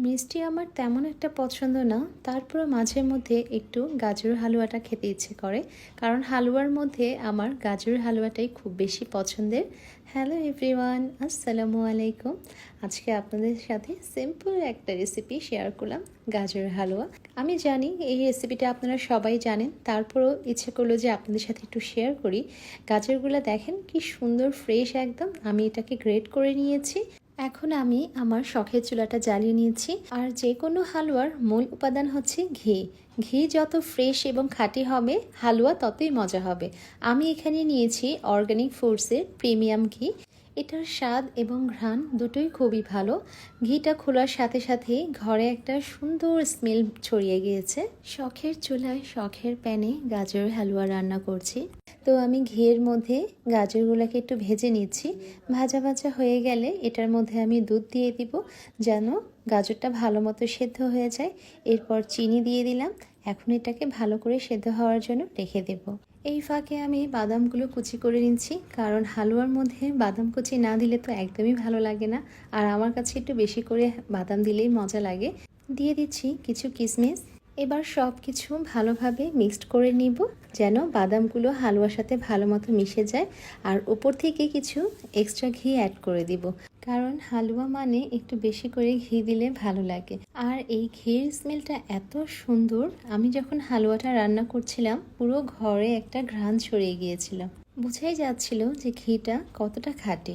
মিষ্টি আমার তেমন একটা পছন্দ না, তারপরে মাঝে মধ্যে একটু গাজর হালুয়াটা খেতে ইচ্ছে করে, কারণ হালুয়ার মধ্যে আমার গাজরের হালুয়াটাই খুব বেশি পছন্দের। হ্যালো এভরিওয়ান, আসসালামু আলাইকুম। আজকে আপনাদের সাথে সিম্পল একটা রেসিপি শেয়ার করলাম, গাজরের হালুয়া। আমি জানি এই রেসিপিটা আপনারা সবাই জানেন, তারপরেও ইচ্ছে করলো যে আপনাদের সাথে একটু শেয়ার করি। গাজরগুলো দেখেন কি সুন্দর ফ্রেশ একদম। আমি এটাকে গ্রেট করে নিয়েছি। এখন আমি আমার শখের চুলাটা জ্বালিয়ে নিয়েছি। আর যে কোনো হালুয়ার মূল উপাদান হচ্ছে ঘি। ঘি যত ফ্রেশ এবং খাঁটি হবে, হালুয়া ততই মজা হবে। আমি এখানে নিয়েছি অর্গানিক ফুডসের প্রিমিয়াম ঘি। এটার স্বাদ এবং ঘ্রাণ দুটোই খুবই ভালো। ঘিটা খোলার সাথে সাথে ঘরে একটা সুন্দর স্মেল ছড়িয়ে গিয়েছে। শখের চুলায় শখের প্যানে গাজরের হালুয়া রান্না করছি। তো আমি ঘিয়ের মধ্যে গাজরগুলোকে একটু ভেজে নিচ্ছি। ভাজা ভাজা হয়ে গেলে এটার মধ্যে আমি দুধ দিয়ে দিব, যেন গাজরটা ভালো মতো সেদ্ধ হয়ে যায়। এরপর চিনি দিয়ে দিলাম। এখন এটাকে ভালো করে সেদ্ধ হওয়ার জন্য রেখে দেব। এই ফাঁকে আমি বাদামগুলো কুচি করে নিচ্ছি, কারণ হালুয়ার মধ্যে বাদাম কুচি না দিলে তো একদমই ভালো লাগে না। আর আমার কাছে একটু বেশি করে বাদাম দিলেই মজা লাগে। দিয়ে দিচ্ছি কিছু কিশমিশ। এবার সব কিছু ভালোভাবে মিক্সড করে নিব, যেন বাদামগুলো হালুয়ার সাথে ভালো মতো মিশে যায়। আর উপর থেকে কিছু এক্সট্রা ঘি অ্যাড করে দিব, কারণ হালুয়া মানে একটু বেশি করে ঘি দিলে ভালো লাগে। আর এই ঘির স্মেলটা এত সুন্দর, আমি যখন হালুয়াটা রান্না করছিলাম পুরো ঘরে একটা ঘ্রাণ ছড়িয়ে গিয়েছিল। বোঝাই যাচ্ছিল যে ঘিটা কতটা খাঁটি।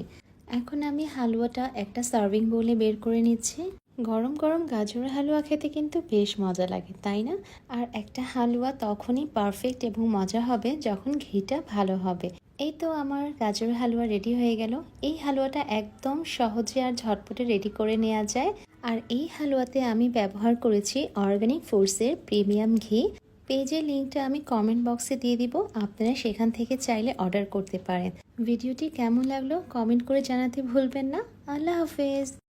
এখন আমি হালুয়াটা একটা সার্ভিং বোলে বের করে নিচ্ছি। গরম গরম গাজরের হালুয়া খেতে কিন্তু বেশ মজা লাগে, তাই না? আর একটা হালুয়া তখনই পারফেক্ট এবং মজা হবে যখন ঘিটা ভালো হবে। এই তো আমার গাজরের হালুয়া রেডি হয়ে গেল। এই হালুয়াটা একদম সহজে আর ঝটপটে রেডি করে নেওয়া যায়। আর এই হালুয়াতে আমি ব্যবহার করেছি অর্গানিক ফুডসের প্রিমিয়াম ঘি। পেজের লিঙ্কটা আমি কমেন্ট বক্সে দিয়ে দিব, আপনারা সেখান থেকে চাইলে অর্ডার করতে পারেন। ভিডিওটি কেমন লাগলো কমেন্ট করে জানাতে ভুলবেন না। আল্লাহ হাফেজ।